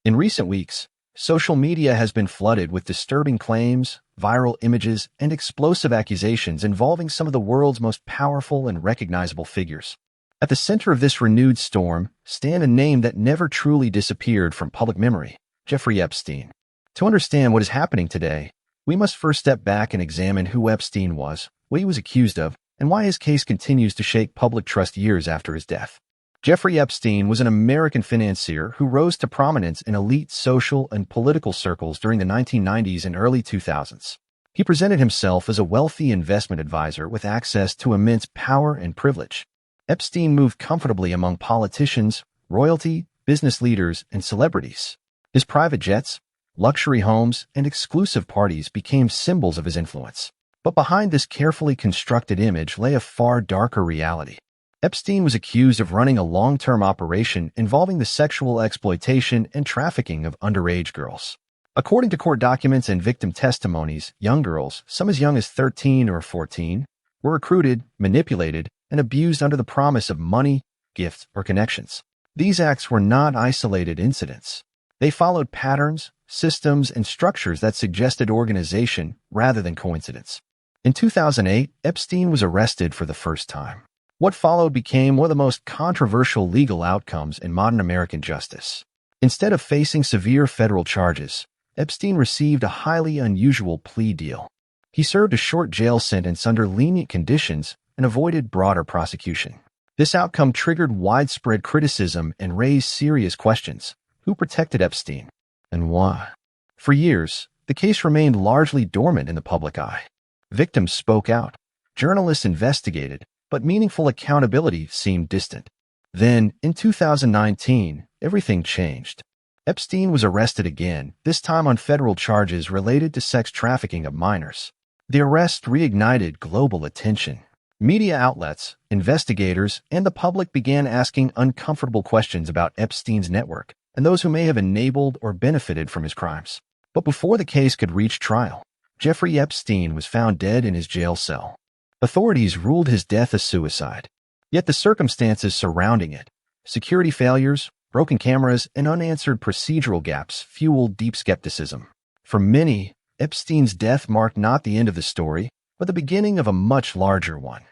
In recent weeks, social media has been flooded with disturbing claims, viral images, and explosive accusations involving some of the world's most powerful and recognizable figures. At the center of this renewed storm stands a name that never truly disappeared from public memory: Jeffrey Epstein. To understand what is happening today, we must first step back and examine who Epstein was, what he was accused of, and why his case continues to shake public trust years after his death. Jeffrey Epstein was an American financier who rose to prominence in elite social and political circles during the 1990s and early 2000s. He presented himself as a wealthy investment advisor with access to immense power and privilege. Epstein moved comfortably among politicians, royalty, business leaders, and celebrities. His private jets, luxury homes, and exclusive parties became symbols of his influence. But behind this carefully constructed image lay a far darker reality. Epstein was accused of running a long-term operation involving the sexual exploitation and trafficking of underage girls. According to court documents and victim testimonies, young girls, some as young as 13 or 14, were recruited, manipulated, and abused under the promise of money, gifts, or connections. These acts were not isolated incidents. They followed patterns, systems, and structures that suggested organization rather than coincidence. In 2008, Epstein was arrested for the first time. What followed became one of the most controversial legal outcomes in modern American justice. Instead of facing severe federal charges, Epstein received a highly unusual plea deal. He served a short jail sentence under lenient conditions and avoided broader prosecution. This outcome triggered widespread criticism and raised serious questions. Who protected Epstein, and why? For years, the case remained largely dormant in the public eye. Victims spoke out. Journalists investigated, but meaningful accountability seemed distant. Then, in 2019, everything changed. Epstein was arrested again, this time on federal charges related to sex trafficking of minors. The arrest reignited global attention. Media outlets, investigators, and the public began asking uncomfortable questions about Epstein's network and those who may have enabled or benefited from his crimes. But before the case could reach trial, Jeffrey Epstein was found dead in his jail cell. Authorities ruled his death a suicide. Yet the circumstances surrounding it, security failures, broken cameras, and unanswered procedural gaps fueled deep skepticism. For many, Epstein's death marked not the end of the story, but the beginning of a much larger one.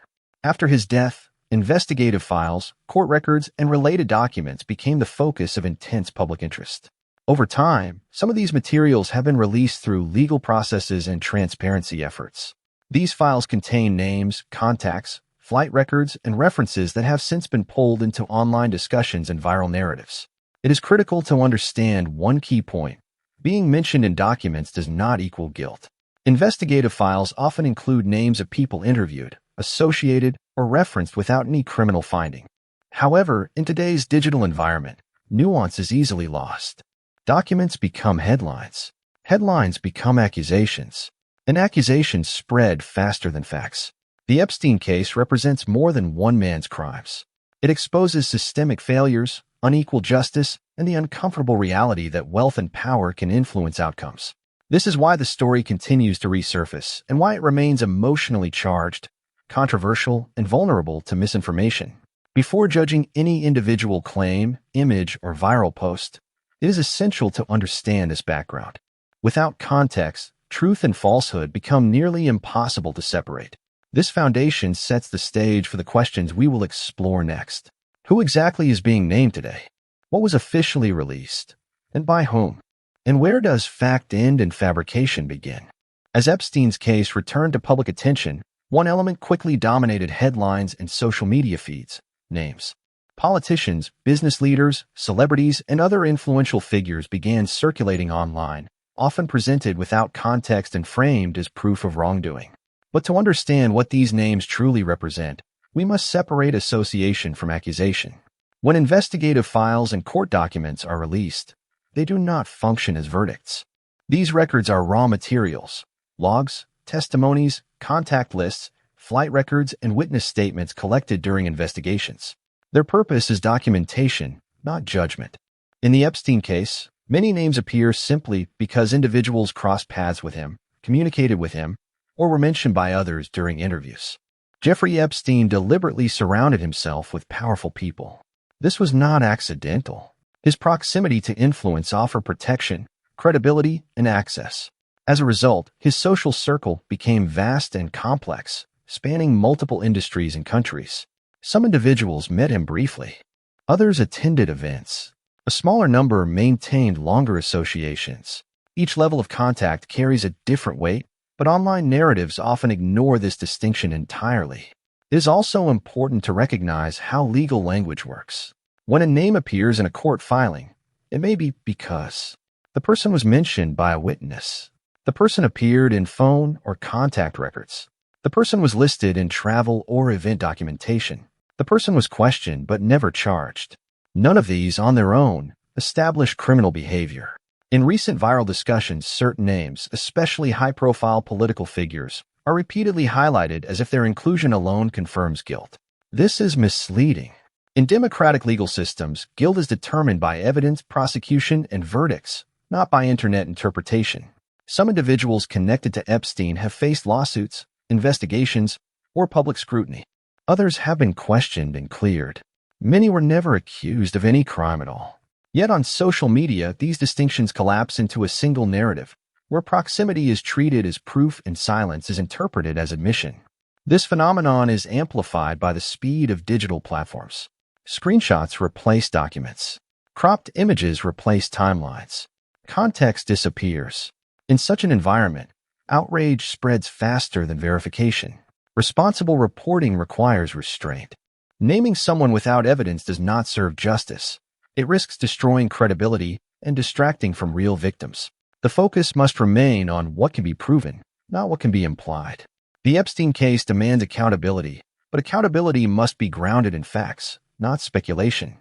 After his death, investigative files, court records, and related documents became the focus of intense public interest. Over time, some of these materials have been released through legal processes and transparency efforts. These files contain names, contacts, flight records, and references that have since been pulled into online discussions and viral narratives. It is critical to understand one key point. Being mentioned in documents does not equal guilt. Investigative files often include names of people interviewed, associated, or referenced without any criminal finding. However, in today's digital environment, nuance is easily lost. Documents become headlines. Headlines become accusations. And accusations spread faster than facts. The Epstein case represents more than one man's crimes. It exposes systemic failures, unequal justice, and the uncomfortable reality that wealth and power can influence outcomes. This is why the story continues to resurface and why it remains emotionally charged, controversial, and vulnerable to misinformation. Before judging any individual claim, image, or viral post, it is essential to understand this background. Without context, truth and falsehood become nearly impossible to separate. This foundation sets the stage for the questions we will explore next. Who exactly is being named today? What was officially released? And by whom? And where does fact end and fabrication begin? As Epstein's case returned to public attention, one element quickly dominated headlines and social media feeds: names. Politicians, business leaders, celebrities, and other influential figures began circulating online, often presented without context and framed as proof of wrongdoing. But to understand what these names truly represent, we must separate association from accusation. When investigative files and court documents are released, they do not function as verdicts. These records are raw materials: logs, testimonies, contact lists, flight records, and witness statements collected during investigations. Their purpose is documentation, not judgment. In the Epstein case, many names appear simply because individuals crossed paths with him, communicated with him, or were mentioned by others during interviews. Jeffrey Epstein deliberately surrounded himself with powerful people. This was not accidental. His proximity to influence offered protection, credibility, and access. As a result, his social circle became vast and complex, spanning multiple industries and countries. Some individuals met him briefly. Others attended events. A smaller number maintained longer associations. Each level of contact carries a different weight, but online narratives often ignore this distinction entirely. It is also important to recognize how legal language works. When a name appears in a court filing, it may be because the person was mentioned by a witness. The person appeared in phone or contact records. The person was listed in travel or event documentation. The person was questioned but never charged. None of these, on their own, establish criminal behavior. In recent viral discussions, certain names, especially high-profile political figures, are repeatedly highlighted as if their inclusion alone confirms guilt. This is misleading. In democratic legal systems, guilt is determined by evidence, prosecution, and verdicts, not by internet interpretation. Some individuals connected to Epstein have faced lawsuits, investigations, or public scrutiny. Others have been questioned and cleared. Many were never accused of any crime at all. Yet on social media, these distinctions collapse into a single narrative, where proximity is treated as proof and silence is interpreted as admission. This phenomenon is amplified by the speed of digital platforms. Screenshots replace documents. Cropped images replace timelines. Context disappears. In such an environment, outrage spreads faster than verification. Responsible reporting requires restraint. Naming someone without evidence does not serve justice. It risks destroying credibility and distracting from real victims. The focus must remain on what can be proven, not what can be implied. The Epstein case demands accountability, but accountability must be grounded in facts, not speculation.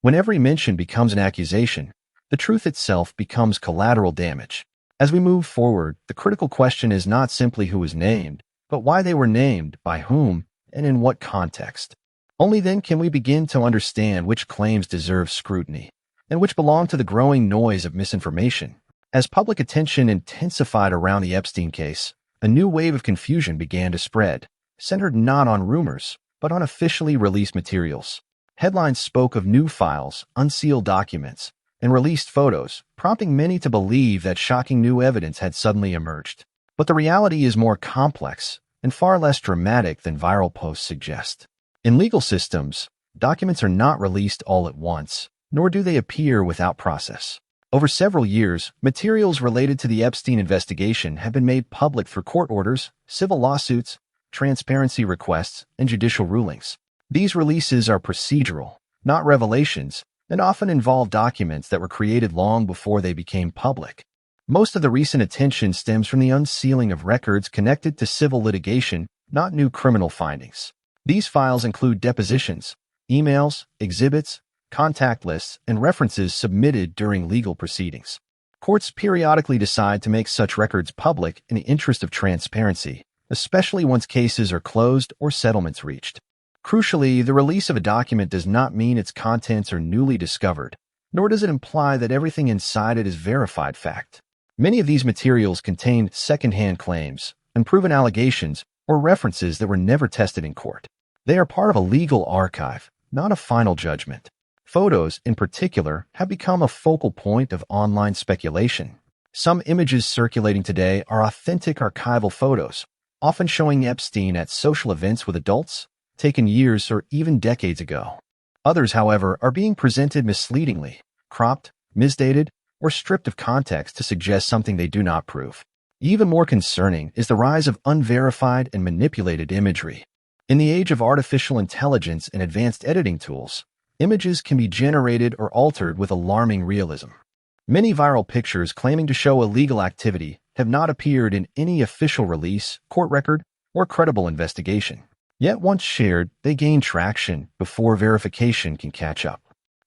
When every mention becomes an accusation, the truth itself becomes collateral damage. As we move forward, the critical question is not simply who was named, but why they were named, by whom, and in what context. Only then can we begin to understand which claims deserve scrutiny and which belong to the growing noise of misinformation. As public attention intensified around the Epstein case, a new wave of confusion began to spread, centered not on rumors, but on officially released materials. Headlines spoke of new files, unsealed documents, and released photos, prompting many to believe that shocking new evidence had suddenly emerged. But the reality is more complex and far less dramatic than viral posts suggest. In legal systems, documents are not released all at once, nor do they appear without process. Over several years, materials related to the Epstein investigation have been made public through court orders, civil lawsuits, transparency requests, and judicial rulings. These releases are procedural, not revelations, and often involve documents that were created long before they became public. Most of the recent attention stems from the unsealing of records connected to civil litigation, not new criminal findings. These files include depositions, emails, exhibits, contact lists, and references submitted during legal proceedings. Courts periodically decide to make such records public in the interest of transparency, especially once cases are closed or settlements reached. Crucially, the release of a document does not mean its contents are newly discovered, nor does it imply that everything inside it is verified fact. Many of these materials contain second-hand claims, unproven allegations, or references that were never tested in court. They are part of a legal archive, not a final judgment. Photos, in particular, have become a focal point of online speculation. Some images circulating today are authentic archival photos, often showing Epstein at social events with adults, taken years or even decades ago. Others, however, are being presented misleadingly, cropped, misdated, or stripped of context to suggest something they do not prove. Even more concerning is the rise of unverified and manipulated imagery. In the age of artificial intelligence and advanced editing tools, images can be generated or altered with alarming realism. Many viral pictures claiming to show illegal activity have not appeared in any official release, court record, or credible investigation. Yet once shared, they gain traction before verification can catch up.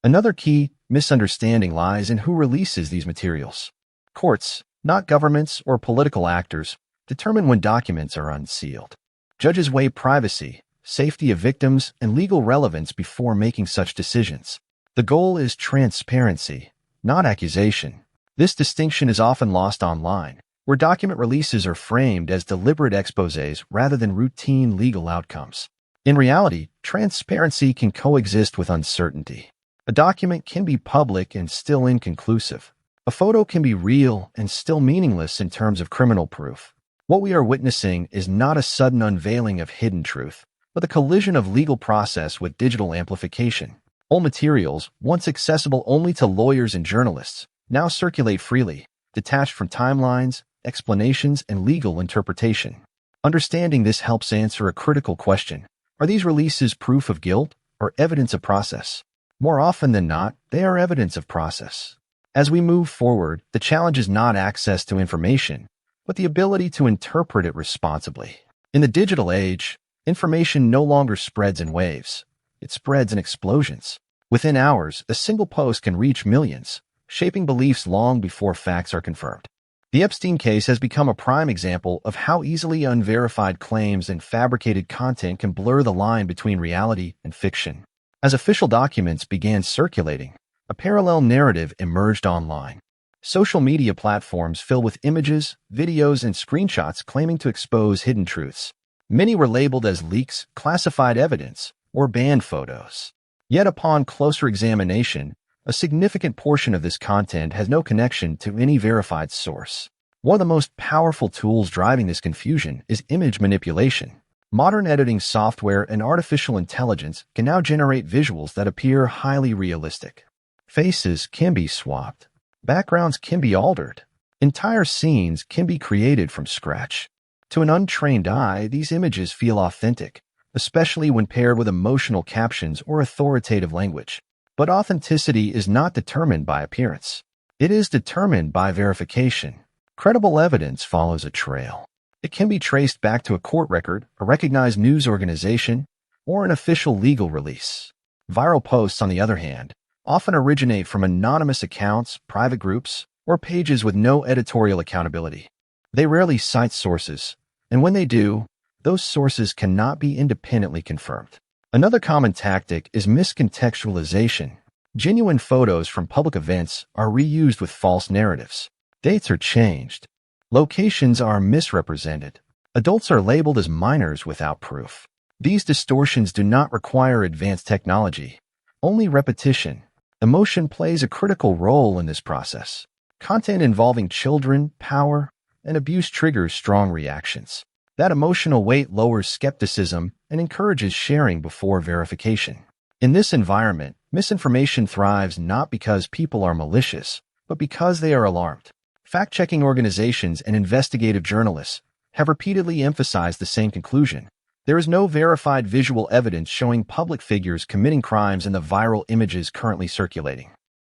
Another key misunderstanding lies in who releases these materials. Courts, not governments or political actors, determine when documents are unsealed. Judges weigh privacy, safety of victims, and legal relevance before making such decisions. The goal is transparency, not accusation. This distinction is often lost online, where document releases are framed as deliberate exposés rather than routine legal outcomes. In reality, transparency can coexist with uncertainty. A document can be public and still inconclusive. A photo can be real and still meaningless in terms of criminal proof. What we are witnessing is not a sudden unveiling of hidden truth, but the collision of legal process with digital amplification. Old materials, once accessible only to lawyers and journalists, now circulate freely, detached from timelines, explanations, and legal interpretation. Understanding this helps answer a critical question. Are these releases proof of guilt or evidence of process? More often than not, they are evidence of process. As we move forward, the challenge is not access to information, but the ability to interpret it responsibly. In the digital age, information no longer spreads in waves. It spreads in explosions. Within hours, a single post can reach millions, shaping beliefs long before facts are confirmed. The Epstein case has become a prime example of how easily unverified claims and fabricated content can blur the line between reality and fiction. As official documents began circulating, a parallel narrative emerged online. Social media platforms fill with images, videos, and screenshots claiming to expose hidden truths. Many were labeled as leaks, classified evidence, or banned photos. Yet upon closer examination, a significant portion of this content has no connection to any verified source. One of the most powerful tools driving this confusion is image manipulation. Modern editing software and artificial intelligence can now generate visuals that appear highly realistic. Faces can be swapped. Backgrounds can be altered. Entire scenes can be created from scratch. To an untrained eye, these images feel authentic, especially when paired with emotional captions or authoritative language. But authenticity is not determined by appearance. It is determined by verification. Credible evidence follows a trail. It can be traced back to a court record, a recognized news organization, or an official legal release. Viral posts, on the other hand, often originate from anonymous accounts, private groups, or pages with no editorial accountability. They rarely cite sources, and when they do, those sources cannot be independently confirmed. Another common tactic is miscontextualization. Genuine photos from public events are reused with false narratives. Dates are changed. Locations are misrepresented. Adults are labeled as minors without proof. These distortions do not require advanced technology, only repetition. Emotion plays a critical role in this process. Content involving children, power, and abuse triggers strong reactions. That emotional weight lowers skepticism and encourages sharing before verification. In this environment, misinformation thrives not because people are malicious, but because they are alarmed. Fact-checking organizations and investigative journalists have repeatedly emphasized the same conclusion. There is no verified visual evidence showing public figures committing crimes in the viral images currently circulating.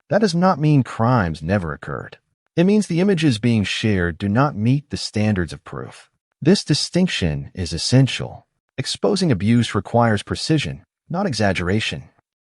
That does not mean crimes never occurred. It means the images being shared do not meet the standards of proof. This distinction is essential. Exposing abuse requires precision, not exaggeration.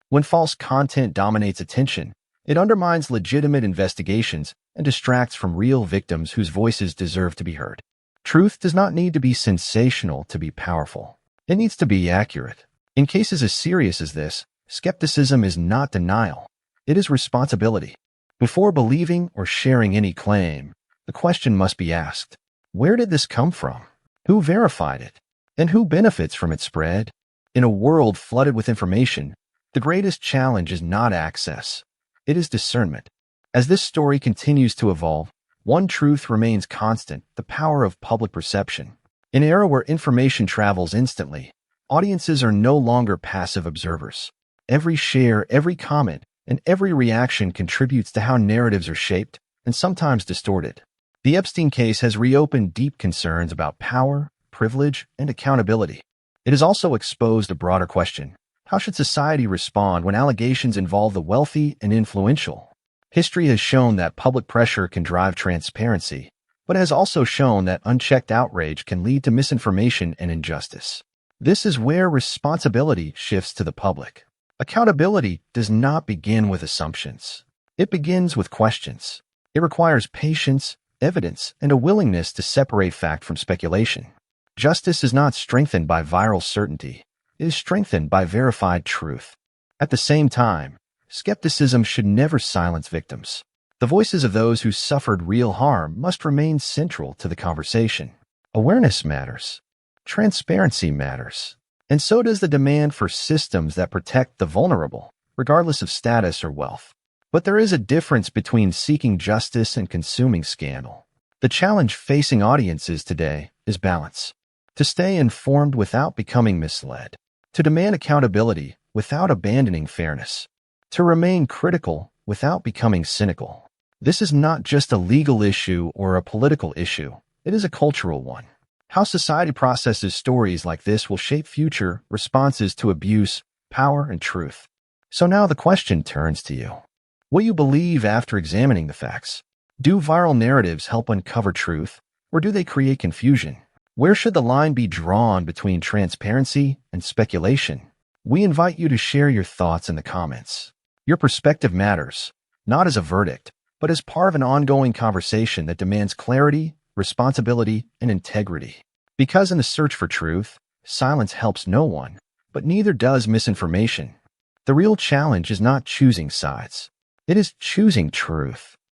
When false content dominates attention, it undermines legitimate investigations and distracts from real victims whose voices deserve to be heard. Truth does not need to be sensational to be powerful. It needs to be accurate. In cases as serious as this, skepticism is not denial. It is responsibility. Before believing or sharing any claim, the question must be asked: where did this come from? Who verified it? And who benefits from its spread? In a world flooded with information, the greatest challenge is not access. It is discernment. As this story continues to evolve, one truth remains constant: the power of public perception. In an era where information travels instantly, audiences are no longer passive observers. Every share, every comment, and every reaction contributes to how narratives are shaped and sometimes distorted. The Epstein case has reopened deep concerns about power, privilege, and accountability. It has also exposed a broader question: how should society respond when allegations involve the wealthy and influential? History has shown that public pressure can drive transparency, but has also shown that unchecked outrage can lead to misinformation and injustice. This is where responsibility shifts to the public. Accountability does not begin with assumptions. It begins with questions. It requires patience, evidence, and a willingness to separate fact from speculation. Justice is not strengthened by viral certainty. It is strengthened by verified truth. At the same time, skepticism should never silence victims. The voices of those who suffered real harm must remain central to the conversation. Awareness matters. Transparency matters. And so does the demand for systems that protect the vulnerable. regardless of status or wealth. But there is a difference between seeking justice and consuming scandal. The challenge facing audiences today is balance. To stay informed without becoming misled. To demand accountability without abandoning fairness. To remain critical without becoming cynical. This is not just a legal issue or a political issue. It is a cultural one. How society processes stories like this will shape future responses to abuse, power, and truth. So now the question turns to you. What do you believe after examining the facts? Do viral narratives help uncover truth, or do they create confusion? Where should the line be drawn between transparency and speculation? We invite you to share your thoughts in the comments. Your perspective matters, not as a verdict, but as part of an ongoing conversation that demands clarity, responsibility, and integrity. Because in the search for truth, silence helps no one, but neither does misinformation. The real challenge is not choosing sides. It is choosing truth.